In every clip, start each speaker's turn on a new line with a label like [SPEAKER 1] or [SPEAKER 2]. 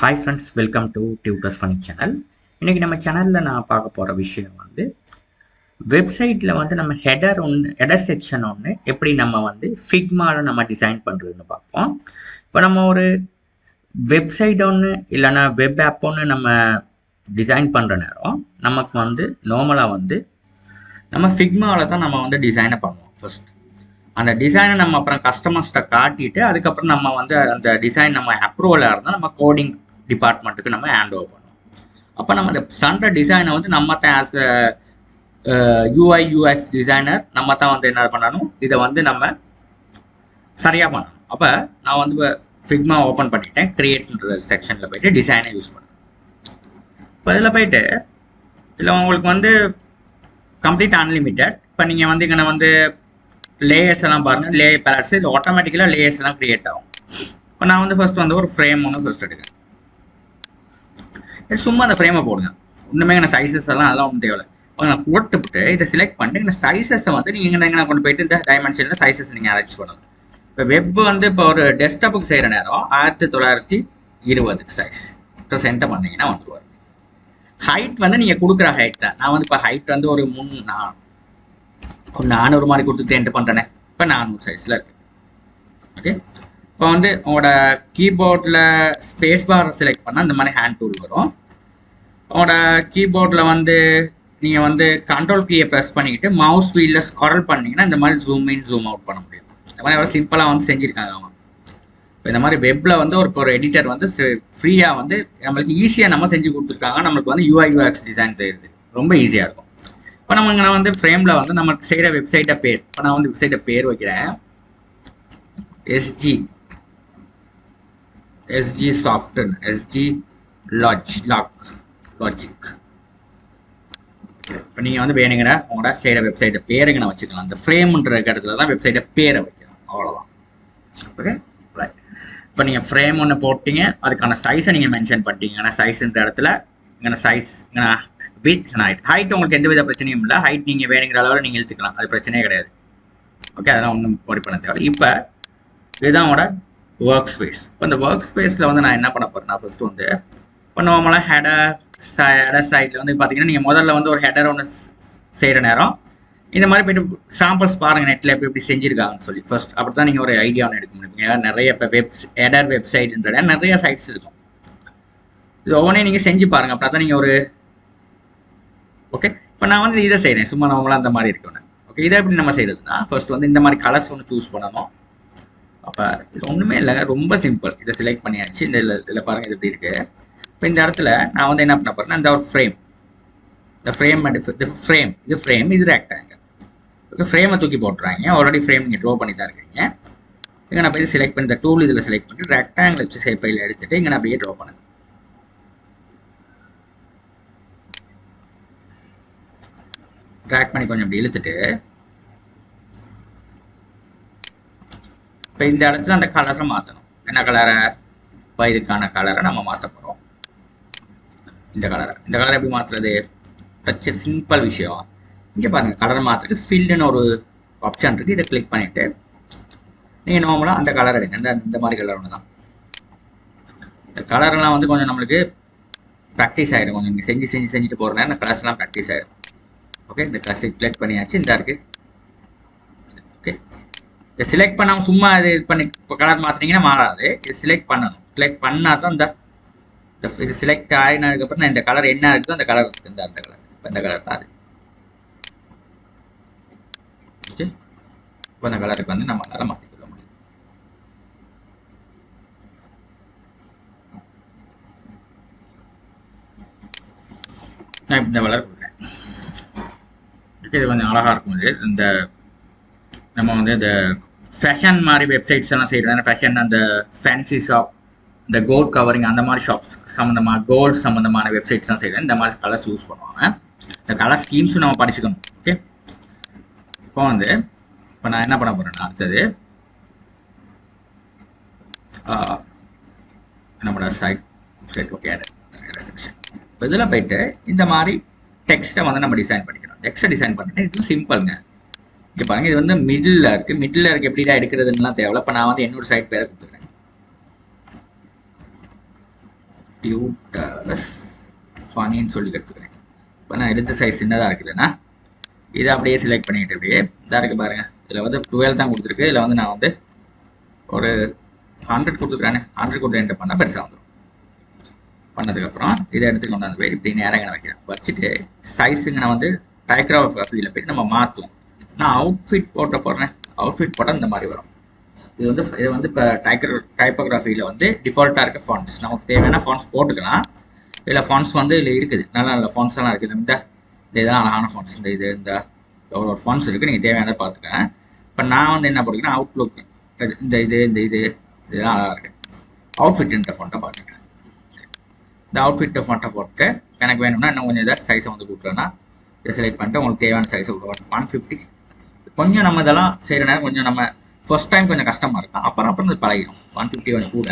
[SPEAKER 1] Hi friends, welcome to tutors funny channel. இன்றைக்கி நம்ம சேனலில் நான் பார்க்க போகிற விஷயம் வெப்சைட்டில் நம்ம ஹெடர் செக்ஷன் ஒன்று எப்படி நம்ம ஃபிக்மாவில் நம்ம டிசைன் பண்ணுறதுன்னு பார்ப்போம். இப்போ நம்ம ஒரு வெப்சைட் ஒன்று இல்லைன்னா வெப் ஆப் ஒன்று நம்ம டிசைன் பண்ணுற நேரம் நமக்கு நார்மலாக நம்ம ஃபிக்மாவில் தான் நம்ம டிசைனை பண்ணுவோம். ஃபர்ஸ்ட் அந்த டிசைனை நம்ம அப்புறம் கஸ்டமர்ஸ்கிட்ட காட்டிட்டு அதுக்கப்புறம் நம்ம அந்த டிசைன் நம்ம அப்ரூவலாக இருந்தால் நம்ம கோடிங் டிபார்ட்மெண்ட்டுக்கு நம்ம ஹேண்ட் ஓவர் பண்ணுவோம். அப்போ நம்ம அந்த சண்ட டிசைனை நம்ம தான் ஆஸ் யூஐ யூஎக்ஸ் டிசைனர் நம்ம தான் என்ன பண்ணணும், இதை நம்ம சரியாக பண்ணணும். அப்போ நான் ஃபிக்மா ஓப்பன் பண்ணிட்டேன். கிரியேட்ன்ற செக்ஷனில் போயிட்டு டிசைனை யூஸ் பண்ணேன். இப்போ இதில் போயிட்டு இல்லை உங்களுக்கு கம்ப்ளீட் அன்லிமிட்டட். இப்போ நீங்கள் இங்கே லேயர்ஸ் எல்லாம் பாருங்கள், லேயர் பேலட்ஸ் இது ஆட்டோமேட்டிக்கலாக லேயர்ஸ் எல்லாம் கிரியேட் ஆகும். இப்போ நான் ஃபர்ஸ்ட் ஒரு ஃப்ரேம் ஒன்று ஃபர்ஸ்ட் எடுக்கிறேன். சும்மா அந்த ஃப்ரேமை போடுங்க. இன்னுமே இந்த சைஸஸ் எல்லாம் அதெல்லாம் ஒன்றும் தேவை. நான் போட்டுவிட்டு இதை செலக்ட் பண்ணிட்டு இந்த சைஸஸை நீங்கள் எங்கே கொண்டு போயிட்டு இந்த டைமென்ஷனில் சைஸஸ் நீங்கள் அரேஞ்ச் பண்ணணும். இப்போ வெப் இப்போ ஒரு டெஸ்க்டாப்புக்கு செய்கிற நேரம் 1920 சைஸ் இப்போ சென்டர் பண்ணிங்கன்னா வந்துடுவார். ஹைட் நீங்கள் கொடுக்குற ஹைட் தான். நான் இப்போ ஹைட் ஒரு 400 மாதிரி கொடுத்துட்டு என்டர் பண்ணுறேனே. இப்போ 400 சைஸில் இருக்கு. ஓகே, இப்போ உங்களோட கீபோர்டில் ஸ்பேஸ் பார் செலக்ட் பண்ணால் இந்த மாதிரி ஹேண்ட் டூல் வரும். உங்களோட கீபோர்டில் நீங்கள் கண்ட்ரோல் கீயை ப்ரெஸ் பண்ணிக்கிட்டு மவுஸ் வீலில் ஸ்க்ரால் பண்ணிங்கன்னா இந்த மாதிரி ஜூம் இன் ஜூம் அவுட் பண்ண முடியும். இந்த மாதிரி எவ்வளோ சிம்பிளாக செஞ்சுருக்காங்க அவங்க. இப்போ இந்த மாதிரி வெப்பில் ஒரு எடிட்டர் ஃப்ரீயாக நம்மளுக்கு ஈஸியாக நம்ம செஞ்சு கொடுத்துருக்காங்க. நம்மளுக்கு யூஐ யூஎக்ஸ் டிசைன் செய்கிறது ரொம்ப ஈஸியாக இருக்கும். இப்போ நம்ம இங்கே ஃப்ரேமில் நமக்கு செய்கிற வெப்சைட்டை பேர், இப்போ நான் வெப்சைட்டை பேர் வைக்கிறேன் SG software, SG லாஜிக். இப்போ நீங்கள் வேணுங்கிற உங்களோட செய்கிற வெப்சைட்டை பேருங்க நான் வச்சுக்கலாம். அந்த ஃப்ரேம்ன்ற இடத்துல தான் வெப்சைட்டை பேரை வைக்கலாம், அவ்வளோதான். Okay right. இப்போ நீங்கள் ஃப்ரேம் ஒன்று போட்டீங்க, அதுக்கான சைஸை நீங்கள் மென்ஷன் பண்ணிட்டீங்க. ஏன்னா சைஸுன்ற இடத்துல இங்கே சைஸ் வித் ஹைட் உங்களுக்கு எந்த வித பிரச்சனையும் இல்லை. ஹைட் நீங்கள் வேணுங்கிற அளவில் நீங்கள் இழுத்துக்கலாம், அது பிரச்சனையே கிடையாது. ஓகே, அதெல்லாம் ஒன்றும் ஒரி பண்ண தேவை. இப்போ இதுதான் உங்களோட ஒர்க் ஸ்பேஸ். இப்போ இந்த ஒர்க் ஸ்பேஸில் நான் என்ன பண்ண போகிறேன்னா ஃபஸ்ட்டு இப்போ நார்மலாக ஹெடர் சைடில் பார்த்தீங்கன்னா நீங்கள் முதல்ல ஒரு ஹெடர் ஒன்று செய்கிற நேரம் இந்த மாதிரி போய்ட்டு சாம்பிள்ஸ் பாருங்கள் நெட்டில் எப்படி செஞ்சுருக்காங்கன்னு சொல்லி ஃபர்ஸ்ட். அப்படி தான் நீங்கள் ஒரு ஐடியா ஒன்று எடுக்க முடியும். ஏன்னா நிறைய இப்போ ஹெடர் வெப்சைட்ன்ற நிறைய சைட்ஸ் இருக்கும். இது ஒவ்வொன்றே நீங்கள் செஞ்சு பாருங்கள். அப்படி தான் நீங்கள் ஓகே. இப்போ நான் இதை செய்கிறேன் சும்மா நார்மலாக அந்த மாதிரி இருக்கணும். ஓகே, இதை எப்படி நம்ம செய்கிறதுனா ஃபர்ஸ்ட் இந்த மாதிரி கலர்ஸ் ஒன்று சூஸ் பண்ணணும். அப்போ இது ஒன்றுமே இல்லைங்க, ரொம்ப சிம்பிள். இதை செலக்ட் பண்ணியாச்சு. இதில் பாருங்கள் இது எப்படி இருக்குது. இப்போ இந்த இடத்துல நான் என்ன பண்ண போகிறேன்னா இந்த ஒரு ஃப்ரேம், இந்த ஃப்ரேம் இது ஃப்ரேம், இது ரெக்டாங்கிள். ஓகே, ஃப்ரேமை தூக்கி போட்டுறாங்க. ஆல்ரெடி ஃப்ரேம் நீங்கள் ட்ரா பண்ணி தான் இருக்கீங்க. இங்கே நான் போய் செலக்ட் பண்ணி இந்த டூல் இதில் செலக்ட் பண்ணி ரெக்டாங்கிள் வச்சு ஷேப்பில் எடுத்துகிட்டு இங்கே நான் அப்படியே ட்ரா பண்ணுங்க. ட்ராக் பண்ணி கொஞ்சம் அப்படி இழுத்துட்டு இப்போ இந்த இடத்துல அந்த கலரை மாற்றணும். என்ன கலரை? இப்போ இதுக்கான கலரை நம்ம மாற்ற போகிறோம். இந்த கலரை எப்படி மாற்றுறது? பிரச்சனை சிம்பிள் விஷயம். இங்கே பாருங்கள், கலரை மாற்றுறது ஃபில்டுன்னு ஒரு ஆப்ஷன் இருக்குது. இதை கிளிக் பண்ணிவிட்டு நீங்கள் நார்மலாக அந்த கலர் எடுங்க. இந்த மாதிரி கலர் ஒன்று தான். இந்த கலரெல்லாம் கொஞ்சம் நம்மளுக்கு ப்ராக்டிஸ் ஆகிடும். கொஞ்சம் நீங்கள் செஞ்சுட்டு போகிற நேரம் இந்த கலர்ஸ்லாம் ப்ராக்டிஸ் ஆகிடும். ஓகே, இந்த கலர் கிளிக் பண்ணியாச்சு. இந்த இருக்குது. ஓகே, இதை செலக்ட் பண்ணாமல் சும்மா இது பண்ணி இப்போ கலர் மாற்றினீங்கன்னா மாறாது. இது செலக்ட் பண்ணணும். செலக்ட் பண்ணால் தான் இது செலக்ட் ஆகினதுக்கப்புறம் நான் இந்த கலர் என்ன இருக்குதோ அந்த கலர் இருக்குது. அந்த கலர் இப்போ இந்த கலர் தான் அது. ஓகே, இப்போ அந்த கலருக்கு நம்ம கலரை மாற்றிக்கொள்ள முடியும். நான் இப்போ இந்த கலர் கொடுக்குறேன். ஓகே, இது கொஞ்சம் அழகாக இருக்கும். இது இந்த நம்ம இந்த ஃபேஷன் மாதிரி வெப்சைட்ஸ் எல்லாம் செய்கிறோம். ஃபேஷன் அந்த ஃபேன்சி ஷாப், இந்த கோல்ட் கவரிங் அந்த மாதிரி ஷாப்ஸ் சம்மந்தமாக கோல்ட் சம்மந்தமான வெப்சைட்ஸ்லாம் செய்கிறேன். இந்த மாதிரி கலர்ஸ் யூஸ் பண்ணுவாங்க. இந்த கலர் ஸ்கீம்ஸும் நம்ம படிச்சுக்கணும். ஓகே, இப்போ இப்போ நான் என்ன பண்ண போகிறேன்னா அடுத்தது நம்மளோட வெப்சைட். Okay, section. இப்போ இதில் போயிட்டு இந்த மாதிரி டெக்ஸ்ட்டை நம்ம டிசைன் பண்ணிக்கணும். டெக்ஸ்ட்டை டிசைன் பண்ணிட்டு இது சிம்பிளுங்க. இங்கே பாருங்கள், இது மிடில் இருக்குது. மிடில் இருக்குது எப்படிடா எடுக்கிறதுலாம் தேவை. இப்போ நான் என்னோட சைட் பேரை கொடுத்துக்கிறேன். டியூட்டர்ஸ் ஃபனின்னு சொல்லி எடுத்துக்கிறேன். இப்போ நான் எடுத்த சைஸ் சின்னதாக இருக்குதுன்னா இதை அப்படியே செலக்ட் பண்ணிட்டு அப்படியே இதாக இருக்குது பாருங்கள். இதில் வந்து 12 தான் கொடுத்துருக்கு. இதில் வந்து நான் வந்து ஒரு 100 கொடுத்துருக்கானே, 100 கொடுத்து என்டர் பண்ணால் பெருசாக வந்துடும். பண்ணதுக்கப்புறம் இதை எடுத்து கொண்டாந்து போய் இப்படி நேரங்க வைக்கிறேன். வச்சுட்டு சைஸுங்க நான் வந்து டைக்ராஃபியில் போய்ட்டு நம்ம மாற்றுவோம். நான் அவுட்ஃபிட் போடுறேன். அவுட்ஃபிட் போட்டால் இந்த மாதிரி வரும். இது வந்து இப்போ டைப்போகிராஃபியில் வந்து டிஃபால்ட்டாக இருக்க ஃபாண்ட்ஸ். நமக்கு தேவையான ஃபாண்ட்ஸ் போட்டுக்கலாம். இதில் ஃபாண்ட்ஸ் வந்து இதில் இருக்குது, நல்ல நல்ல ஃபாண்ட்ஸ் எல்லாம் இருக்குது. இந்த இதெல்லாம் அழகான ஃபாண்ட்ஸ். இந்த எவ்வளோ ஃபாண்ட்ஸ் இருக்குது, நீங்கள் தேவையானதை பார்த்துக்கேன். இப்போ நான் வந்து என்ன போட்டுக்கிறேன், அவுட்லுக் இந்த இதெல்லாம் அழகாக இருக்குது. அவுட்ஃபிட்ன்ற ஃபாண்ட்டை பார்த்துக்கிறேன். இந்த அவுட்ஃபிட்டை ஃபாண்ட்டை போட்டு எனக்கு வேணும்னா இன்னும் கொஞ்சம் இதை சைஸை வந்து கூட்டுறேன்னா இதை செலக்ட் பண்ணிட்டு உங்களுக்கு தேவையான சைஸை கொடுக்குறோம். 150. கொஞ்சம் நம்ம இதெல்லாம் செய்கிற நேரம் கொஞ்சம் நம்ம ஃபர்ஸ்ட் டைம் கொஞ்சம் கஷ்டமாக இருக்கும். அப்புறம் இது பழகிடும். 150 கொஞ்சம் கூட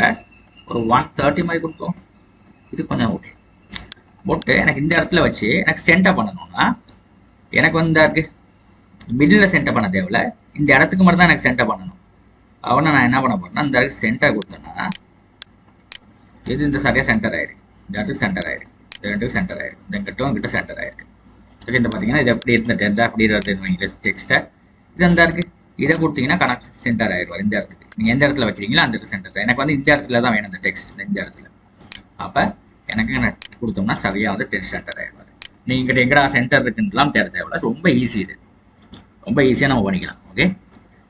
[SPEAKER 1] ஒரு 130 மாதிரி கொடுத்தோம். இது கொஞ்சம் ஓகே போட்டு எனக்கு இந்த இடத்துல வச்சு எனக்கு சென்டர் பண்ணணும்னா எனக்கு வந்து இருக்குது மிடில் சென்டர் பண்ண தேவையில்ல. இந்த இடத்துக்கு மட்டும் தான் எனக்கு சென்டர் பண்ணணும். அவனை நான் என்ன பண்ண போறேன்னா இந்த இடத்துக்கு சென்டர் கொடுத்தேன்னா இது இந்த சரியாக சென்டர் ஆயிருக்கு. இந்த இடத்துக்கு சென்டர் ஆயிருக்கு. இந்த ரெண்டுக்கு சென்டர் ஆயிருக்கு. இந்த கிட்ட சென்டர் ஆயிருக்கு. ஓகே, இந்த பார்த்தீங்கன்னா இது எப்படி இருந்துட்டு அப்படி இருபது டெக்ஸ்ட்டை இது அந்த இருக்குது. இதை கொடுத்தீங்கன்னா கனெக்ட் சென்டர் ஆயிடுவார். இந்த இடத்துக்கு நீங்கள் எந்த இடத்துல வைக்கிறீங்களோ அந்த இடத்துல சென்டர். எனக்கு வந்து இந்த இடத்துல தான் வேணும் இந்த டெக்ஸ்ட், இந்த இடத்துல. அப்போ எனக்கு கொடுத்தோம்னா சரியாக வந்து டெக்ஸ்ட் சென்டர் ஆயிடுவார். நீங்கள் எங்கடா சென்டர் இருக்குன்னுலாம் தேட தேவையில்ல. ரொம்ப ஈஸி. இது ரொம்ப ஈஸியாக நம்ம பண்ணிக்கலாம். ஓகே,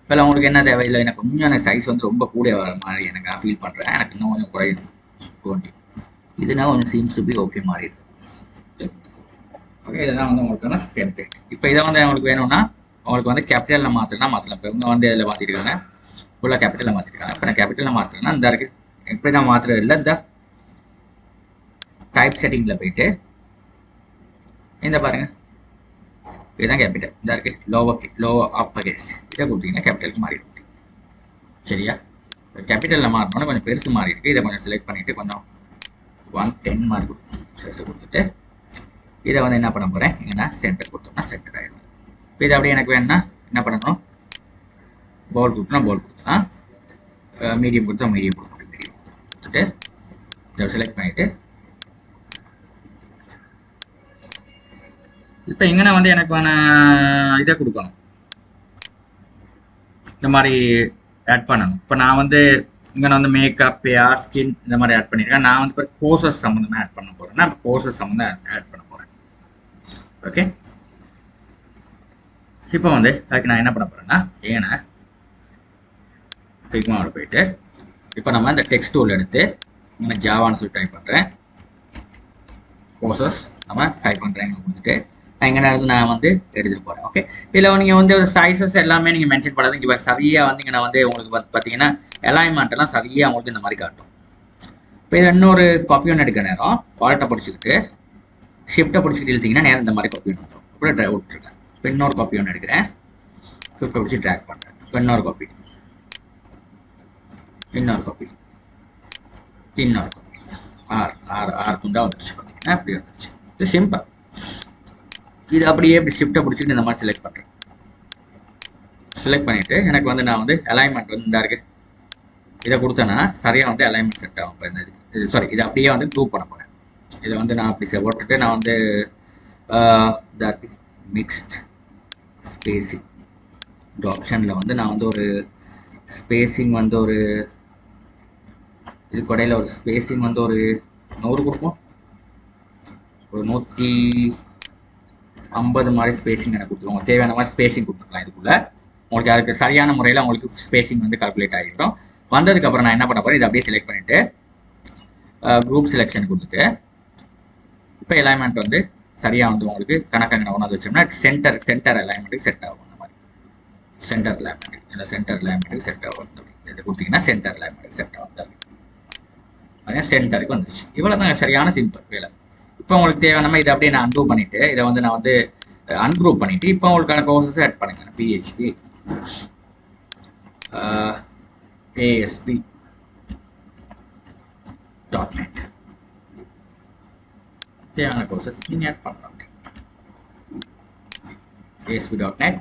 [SPEAKER 1] இப்போ உங்களுக்கு என்ன தேவையில்லை, எனக்கு கொஞ்சம் எனக்கு சைஸ் வந்து ரொம்ப கூட வர மாதிரி எனக்கு நான் ஃபீல் பண்ணுறேன். எனக்கு இன்னும் கொஞ்சம் குறையுது 20. இதுனா கொஞ்சம் சீம்ஸ் டு பி ஓகே மாறிடுது. ஓகே, இதெல்லாம் வந்து உங்களுக்கான டெம்ப்ளேட். இப்போ இதை வந்து உங்களுக்கு வேணும்னா உங்களுக்கு வந்து கேபிட்டலில் மாற்றலாம். இப்போ இவங்க வந்து இதில் மாற்றிருக்காங்க, ஃபுல்லாக கேபிட்டலில் மாற்றிருக்காங்க. இப்போ நான் கேபிட்டலில் மாற்றுறேன்னா இந்த இருக்குது. எப்படி நான் மாற்றுறது இல்லை, இந்த டைப் செட்டிங்கில் போயிட்டு இந்த பாருங்கள், இதுதான் கேபிட்டல். இந்த இருக்குது லோ அப்பர் கேஸ். இதை கொடுத்தீங்கன்னா கேபிட்டலுக்கு மாறிடும். சரியா, கேபிட்டலில் மாறினோன்னா கொஞ்சம் பெருசு மாறி இருக்குது. இதை கொஞ்சம் செலக்ட் பண்ணிவிட்டு கொஞ்சம் 110 மாதிரி கொடுக்கும் சைஸை கொடுத்துட்டு இதை வந்து என்ன பண்ண போகிறேன், இங்கன்னா சென்டர் கொடுத்தோம்னா சென்டர் ஆகிடும். இப்போ இதை அப்படியே எனக்கு வேணும்னா என்ன பண்ணணும், போல் கொடுத்தோம்னா போல் கொடுத்தோம்னா, மீடியம் கொடுத்தா மீடியம் கொடுத்துட்டு இதை செலக்ட் பண்ணிவிட்டு இப்போ இங்கே வந்து எனக்கு இதை கொடுக்கணும், இந்த மாதிரி ஆட் பண்ணணும். இப்போ நான் வந்து இங்கே வந்து மேக்கப், ஹேர், ஸ்கின் இந்த மாதிரி ஆட் பண்ணியிருக்கேன். நான் வந்து இப்போ கோர்சஸ் சம்மந்தமாக ஆட் பண்ண போகிறேன்னா இப்போ கோர்சஸ் சம்மந்தம் ஆட் பண்ண போகிறேன். ஓகே, இப்போ வந்து அதுக்கு நான் என்ன பண்ண போகிறேன்னா ஏன்னா ஃபிக்மாவில் போயிட்டு இப்போ நம்ம இந்த டெக்ஸ்ட் டூல் எடுத்து இங்கே ஜாவான்னு சொல்லி டைப் பண்ணுறேன். கோர்சஸ் நம்ம டைப் பண்ணுறேன் கொடுத்துட்டு எங்கே நான் வந்து எடுத்துகிட்டு போகிறேன். ஓகே, இதில் நீங்கள் வந்து சைஸஸ் எல்லாமே நீங்கள் மென்ஷன் பண்ணாது. இங்கே சரியாக வந்து இங்கே நான் வந்து உங்களுக்கு பார்த்தீங்கன்னா அலைன்மெண்ட் எல்லாம் சரியாக உங்களுக்கு இந்த மாதிரி காட்டும். இப்போ இதில் இன்னொரு காப்பி ஒன்று எடுக்க நேரம் வால்ட்டை பிடிச்சிக்கிட்டு ஷிஃப்ட்டை பிடிச்சிக்கிட்டு இழுத்தீங்கன்னா நேரம் இந்த மாதிரி காப்பி ஒன்று வந்துடும். அப்படியே ட்ரை விட்டுருக்கேன். இப்போ இன்னொரு காப்பி ஒன்று எடுக்கிறேன், ஷிஃப்ட்டை பிடிச்சி ட்ராக் பண்ணுறேன். இப்போ இன்னொரு காப்பி, இன்னொரு காப்பி, இன்னொரு காப்பி, ஆறு துண்டாக வந்துருச்சு. பார்த்தீங்கன்னா அப்படி வந்துருச்சு. இது சிம்பிள். இது அப்படியே இப்படி ஷிஃப்ட்டை பிடிச்சிட்டு இந்த மாதிரி செலக்ட் பண்ணுறேன். செலக்ட் பண்ணிவிட்டு எனக்கு வந்து நான் வந்து அலைன்மெண்ட் வந்து இந்த இருக்குது இதை கொடுத்தேன்னா சரியாக வந்து அலைன்மெண்ட் செட் ஆகும். இப்போ இது சாரி, இதை அப்படியே வந்து க்ரூப் பண்ண போகிறேன். இதை வந்து நான் அப்படி போட்டுட்டு நான் வந்து இதாக மிக்ஸ்ட் ஸ்பேசிங் இந்த ஆப்ஷனில் வந்து நான் வந்து ஒரு ஸ்பேசிங் வந்து ஒரு இது கடையில் ஒரு ஸ்பேசிங் வந்து ஒரு 100 கொடுப்போம். ஒரு 150 மாதிரி ஸ்பேசிங் எனக்கு கொடுத்துருவோம். தேவையான மாதிரி ஸ்பேசிங் கொடுத்துக்கலாம். இதுக்குள்ளே உங்களுக்கு அதுக்கு சரியான முறையில் உங்களுக்கு ஸ்பேசிங் வந்து கால்குலேட் ஆகிடும். வந்ததுக்கப்புறம் நான் என்ன பண்ண போகிறேன், இதை அப்படியே செலக்ட் பண்ணிவிட்டு குரூப் செலெக்ஷன் கொடுத்துட்டு இப்போ அலைன்மெண்ட் வந்து சரியாக வந்து உங்களுக்கு கணக்காக ஒன்றாவது வச்சோம்னா சென்டர் அலைன்மெண்ட்டுக்கு செட் ஆகும். அந்த மாதிரி சென்டர் அலைன்மெண்ட்டுக்கு இந்த சென்டர் அலைன்மெண்ட்டுக்கு செட் ஆகும். இதை கொடுத்தீங்கன்னா சென்டர் அலைன்மெண்ட்டுக்கு செட் ஆகும். அதனால் சென்டருக்கு வந்துருச்சு. இவ்வளோ தான் சரியான சிம்பிள் வேலை. இப்போ உங்களுக்கு தேவையான இதை அப்படியே நான் அன்ரூ பண்ணிவிட்டு இதை வந்து நான் வந்து அன்குரூப் பண்ணிவிட்டு இப்போ உங்களுக்கான கோர்சஸ் ஆட் பண்ணுங்க. PHP ASP.NET தேவையான கோர்சஸ் நீங்கள் ஆட் பண்ணலாம். ASP.NET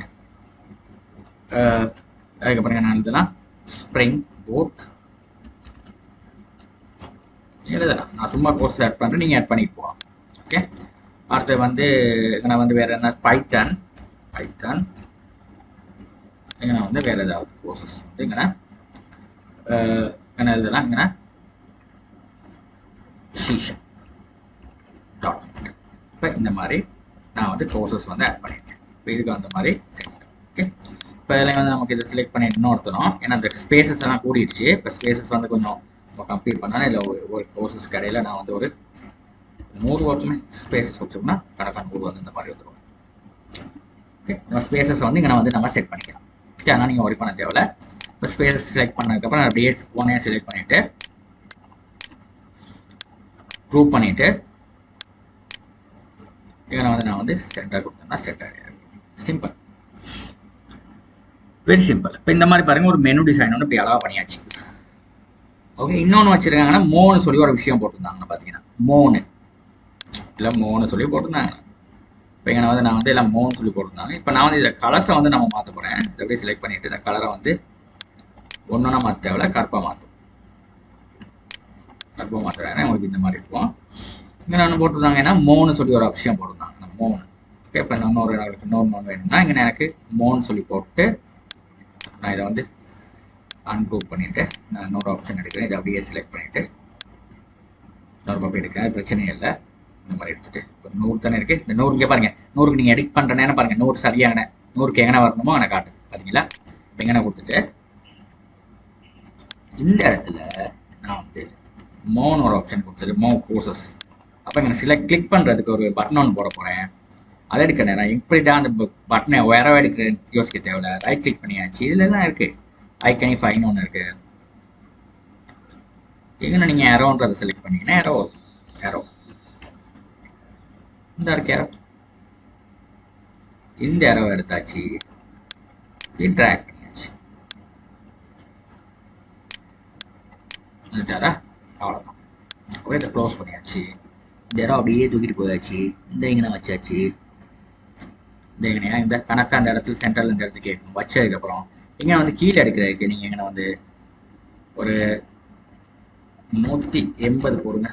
[SPEAKER 1] அதுக்கப்புறம் நான் இதெல்லாம் ஸ்ப்ரிங் போட் எழுதலாம். நான் சும்மா கோர்ஸ் ஆட் பண்ணுறேன், நீங்கள் ஆட் பண்ணிட்டு போகலாம். ஓகே, அடுத்து வந்து நான் வந்து வேறு என்ன பைத்தான் இங்கே வந்து வேறு ஏதாவது கோர்சஸ் வந்து இங்கே என்ன எழுதலாம், இங்கே C#.net. இப்போ இந்த மாதிரி நான் வந்து கோர்சஸ் வந்து ஆட் பண்ணியிருக்கேன். இப்போ இதுக்கு அந்த மாதிரி செஞ்சுட்டேன். ஓகே, இப்போ இதில் வந்து நமக்கு இதை செலக்ட் பண்ணி இன்னொருத்தரும், ஏன்னா அந்த ஸ்பேசஸ் எல்லாம் கூடிடுச்சு. இப்போ ஸ்பேசஸ் வந்து கொஞ்சம் கம்ப்ளீட் பண்ணால் இல்லை ஒரு கோர்சஸ் கடையில் நான் வந்து ஒரு 100 வரைக்குமே ஸ்பேசஸ் வச்சோம்னா கணக்கான 100 வந்து இந்த மாதிரி வந்துடும். ஓகே, நம்ம ஸ்பேசஸ் வந்து இங்கே வந்து நம்ம செட் பண்ணிக்கலாம். ஓகே, ஆனால் நீங்கள் ஒர்க் பண்ண தேவையில்ல. இப்போ ஸ்பேசஸ் செலக்ட் பண்ணதுக்கப்புறம் அப்படியே போனே செலக்ட் பண்ணிவிட்டு குரூப் பண்ணிவிட்டு இங்கே வந்து நான் வந்து சென்டர் கொடுத்தேன்னா சென்டர். Simple, very simple. இப்போ இந்த மாதிரி பாருங்கள், ஒரு மெனு டிசைன் ஒன்று இப்படி அழகாக பண்ணியாச்சு. ஓகே, இன்னொன்று வச்சுருக்காங்கன்னா மோன்னு சொல்லி ஒரு விஷயம் போட்டிருந்தாங்க. பார்த்தீங்கன்னா மோன்னு சொல்லி போட்டிருந்தாங்க. இப்போ இங்கே வந்து நான் வந்து எல்லாம் மோன்னு சொல்லி போட்டிருந்தாங்க. இப்போ நான் வந்து இதில் கலர்ஸை வந்து நம்ம மாற்ற போகிறேன். இதை அப்படியே செலக்ட் பண்ணிவிட்டு இந்த கலரை வந்து ஒன்றா மாற்ற தேவையில்ல, கருப்பாக மாற்றுறேன். உங்களுக்கு இந்த மாதிரி இருக்கும். இங்கே நான் போட்டிருந்தாங்க, ஏன்னா மோன்னு சொல்லி ஒரு விஷயம் போட்டிருந்தாங்க, மோன். ஓகே, இப்போ இன்னொரு மோன் வேணும்னா இங்கே எனக்கு மோன்னு சொல்லி போட்டு நான் இதை வந்து அன்குரூப் பண்ணிவிட்டு நான் இன்னொரு ஆப்ஷன் எடுக்கிறேன். இதை அப்படியே செலக்ட் பண்ணிவிட்டு இன்னொரு காப்பி எடுக்கிறேன், பிரச்சனையே இல்லை. இந்த மாதிரி எடுத்துகிட்டு இப்போ 100 தானே இருக்குது. இந்த 100 இங்கே பாருங்கள், 100க்கு நீங்கள் எடிட் பண்ணுறேன்னு பாருங்கள், 100 சரியான 100க்கு எங்கே வரணுமோ அங்கே காட்டு. பார்த்தீங்களா? எங்கே கொடுத்துட்டு இந்த இடத்துல நான் வந்து மோன்னு ஒரு ஆப்ஷன் கொடுத்துட்டு மோ கோர்சஸ். அப்போ இங்கே கிளிக் பண்ணுறதுக்கு ஒரு பட்டன் ஒன்று போட போகிறேன். அதை எடுக்க நேரம் இப்படி தான் அந்த பட்டனை வேற எடுக்கிறேன் யோசிக்க தேவையில்ல. ரைட் கிளிக் பண்ணியாச்சு. இதில் தான் இருக்குது ஐகனிஃபைன்னு ஒன்று இருக்குது. எங்கே நீங்கள் ஏரோன்றதை செலக்ட் பண்ணிங்கன்னா ஏரோ இந்த இருக்கு. இந்த ஏரோ எடுத்தாச்சு, ட்ராக் பண்ணியாச்சு. அவ்வளோதான். அப்படியே இதை க்ளோஸ் பண்ணியாச்சு. இந்த ஏரோ அப்படியே தூக்கிட்டு போயாச்சு. இந்த இங்கே வச்சாச்சு. இந்த எங்கனையா இந்த கணக்காக அந்த இடத்துல சென்டரில் இந்த இடத்துக்கு கேட்கும். வச்சதுக்கப்புறம் இங்கே வந்து கீழே எடுக்கிறதுக்கு நீங்கள் எங்கே வந்து ஒரு 180 போடுங்க.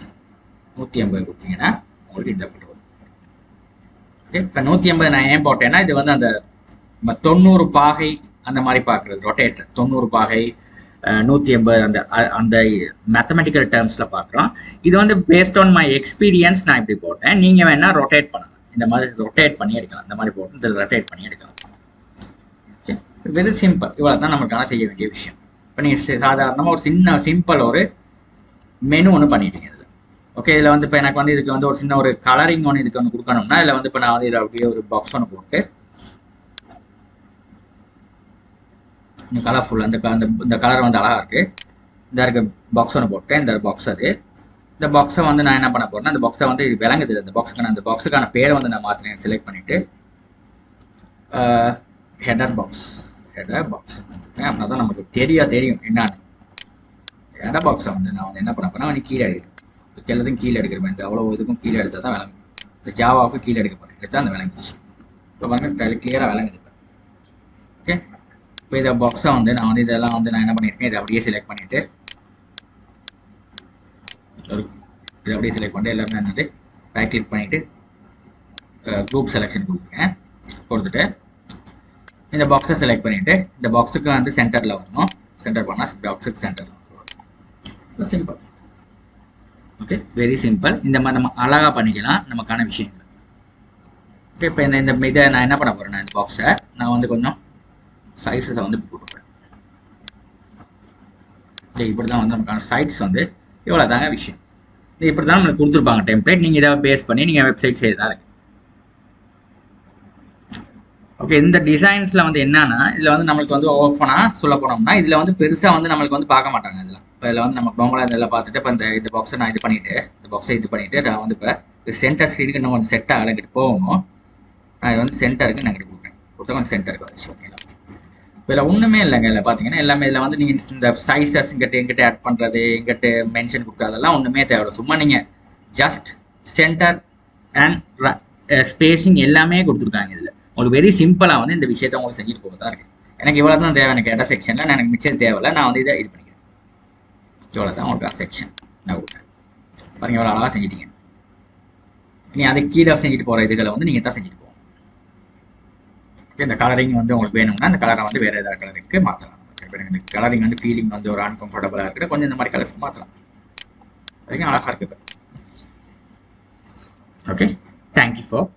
[SPEAKER 1] 180 கொடுத்தீங்கன்னா உங்களுக்கு இந்த போட்டு வரும். ஓகே, இப்போ 180 நான் ஏன் போட்டேன்னா இது வந்து அந்த 90 பாகை அந்த மாதிரி பார்க்குறது, ரொட்டேட்டர் 90 பாகை 180 அந்த அந்த மேத்தமெட்டிக்கல் டேர்ம்ஸில் பார்க்குறோம். இது வந்து பேஸ்ட் ஆன் மை எக்ஸ்பீரியன்ஸ் நான் இப்படி போட்டேன். நீங்கள் வேணால் ரொட்டேட் பண்ணலாம், இந்த மாதிரி ரொட்டேட் பண்ணி எடுக்கலாம். இந்த மாதிரி போட்டு இதில் ரொட்டேட் பண்ணி எடுக்கலாம். Okay, very simple. இவ்வளோ தான் நமக்கான செய்ய வேண்டிய விஷயம். இப்போ நீங்கள் சாதாரணமாக ஒரு சிம்பிள் ஒரு மெனு ஒன்று பண்ணிட்டீங்க இதில். ஓகே, இதில் வந்து இப்போ எனக்கு வந்து இதுக்கு வந்து ஒரு சின்ன ஒரு கலரிங் ஒன்று இதுக்கு வந்து கொடுக்கணும்னா இதில் வந்து இப்போ நான் வந்து இதில் அப்படியே ஒரு பாக்ஸ் ஒன்று போட்டு இந்த கலர்ஃபுல் இந்த கலர் வந்து அழகாக இருக்குது. இந்த இருக்க பாக்ஸ் ஒன்று போட்டு இந்த பாக்ஸ் அது இந்த பாக்ஸை வந்து நான் என்ன பண்ண போகிறேன்னா இந்த பாக்ஸை வந்து இது விளங்குது. இந்த பாக்ஸுக்கான பேரை வந்து நான் மாற்றினேன். செலக்ட் பண்ணிவிட்டு ஹெடர் பாக்ஸ் அப்படின்னா தான் நமக்கு தெரியும் என்னான்னு. ஹெடர் பாக்ஸை வந்து நான் வந்து என்ன பண்ண போகிறேன், வந்து கீழே எடுக்கிறேன். எல்லாத்தையும் கீழே எடுக்கிறேன். இந்த அவ்வளோ இதுக்கும் கீழே எடுத்தால் தான் விளங்கும். இந்த ஜாவாவுக்கு கீழே எடுக்க போகிறேன். எடுத்தால் அந்த விளங்குச்சு. இப்போ பாருங்க கிளியராக விளங்குது. ஓகே, இப்போ இந்த பாக்ஸை வந்து நான் வந்து இதெல்லாம் வந்து நான் என்ன பண்ணியிருக்கேன், இதை அப்படியே செலக்ட் பண்ணிவிட்டு இதை அப்படியே செலக்ட் பண்ணிட்டு எல்லாமே வந்துட்டு ரைட் கிளிக் பண்ணிவிட்டு குரூப் செலெக்ஷன் கொடுத்துட்டு இந்த பாக்ஸை செலக்ட் பண்ணிவிட்டு இந்த பாக்ஸுக்கு வந்து சென்டரில் வரணும். சென்டர் பண்ணால் பாக்ஸுக்கு சென்டரில் வரணும். சிம்பிள். Okay, very simple. இந்த மாதிரி நம்ம அழகாக பண்ணிக்கலாம் நமக்கான விஷயங்கள். ஓகே, இப்போ இந்த இதை நான் என்ன பண்ண போகிறேன்னா இந்த பாக்ஸை நான் வந்து கொஞ்சம் சைஸஸை வந்து போட்டுப்பேன். ஓகே, இப்படி தான் வந்து நமக்கான சைட்ஸ் வந்து இவ்வளோ தாங்க விஷயம். இது இப்படி தான் நம்மளுக்கு கொடுத்துருப்பாங்க டெம்ப்ளேட். நீங்கள் இதை பேஸ் பண்ணி நீங்கள் வெப்சைட் செய்யறதால. ஓகே, இந்த டிசைன்ஸில் வந்து என்னன்னா இதில் வந்து நம்மளுக்கு வந்து ஓப்பனாக சொல்ல போனோம்னா இதில் வந்து பெருசாக வந்து நம்மளுக்கு வந்து பார்க்க மாட்டாங்க. இதில் இப்போ இதில் வந்து நம்ம நார்மலாக இதெல்லாம் பார்த்துட்டு இப்போ இந்த பாக்ஸை நான் இது பண்ணிவிட்டு நான் வந்து இப்போ சென்டர் ஸ்க்ரீனுக்கு இன்னும் கொஞ்சம் செட்டாக அழகிட்டு போகணும். நான் இது வந்து சென்டருக்கு நான் கிட்ட கொடுத்தா கொஞ்சம் சென்டருக்கு வச்சு. ஓகேங்களா? இதில் ஒன்றுமே இல்லைங்க. இதில் பார்த்தீங்கன்னா எல்லாமே இதில் வந்து நீங்கள் இந்த சைஸஸ் எங்கிட்ட ஆட் பண்ணுறது, எங்கிட்ட மென்ஷன் கொடுக்குறதெல்லாம் ஒன்றுமே தேவை. சும்மா நீங்கள் ஜஸ்ட் சென்டர் அண்ட் ஸ்பேசிங் எல்லாமே கொடுத்துருக்காங்க. இதில் உங்களுக்கு வெரி சிம்பிளாக வந்து இந்த விஷயத்தை உங்களுக்கு செஞ்சுட்டு போக தான் இருக்குது. எனக்கு இவ்வளோ தான் தேவை. எனக்கு எந்த செக்ஷனில் எனக்கு மிச்சம் தேவையில்லை. நான் வந்து இதை இது பண்ணிக்கிறேன். இவ்வளோ தான் உங்களுக்கு செக்ஷன் நான் கொடுத்தேன். பாருங்க எவ்வளோ அழகாக செஞ்சிட்டீங்க. நீ அதை கீழே செஞ்சுட்டு போகிற இதுகளை வந்து நீங்கள் தான் செஞ்சுட்டு போவோம். இந்த கலரிங் வந்து உங்களுக்கு வேணும்னா அந்த கலரை வந்து வேறு ஏதாவது கலருக்கு மாற்றலாம். இந்த கலரிங் வந்து ஃபீலிங் வந்து ஒரு அன்கம்ஃபர்டபுளாக இருக்குது, கொஞ்சம் இந்த மாதிரி கலர்ஸ் மாற்றலாம். அதுக்கு அழகாக இருக்குது. Okay, thank you for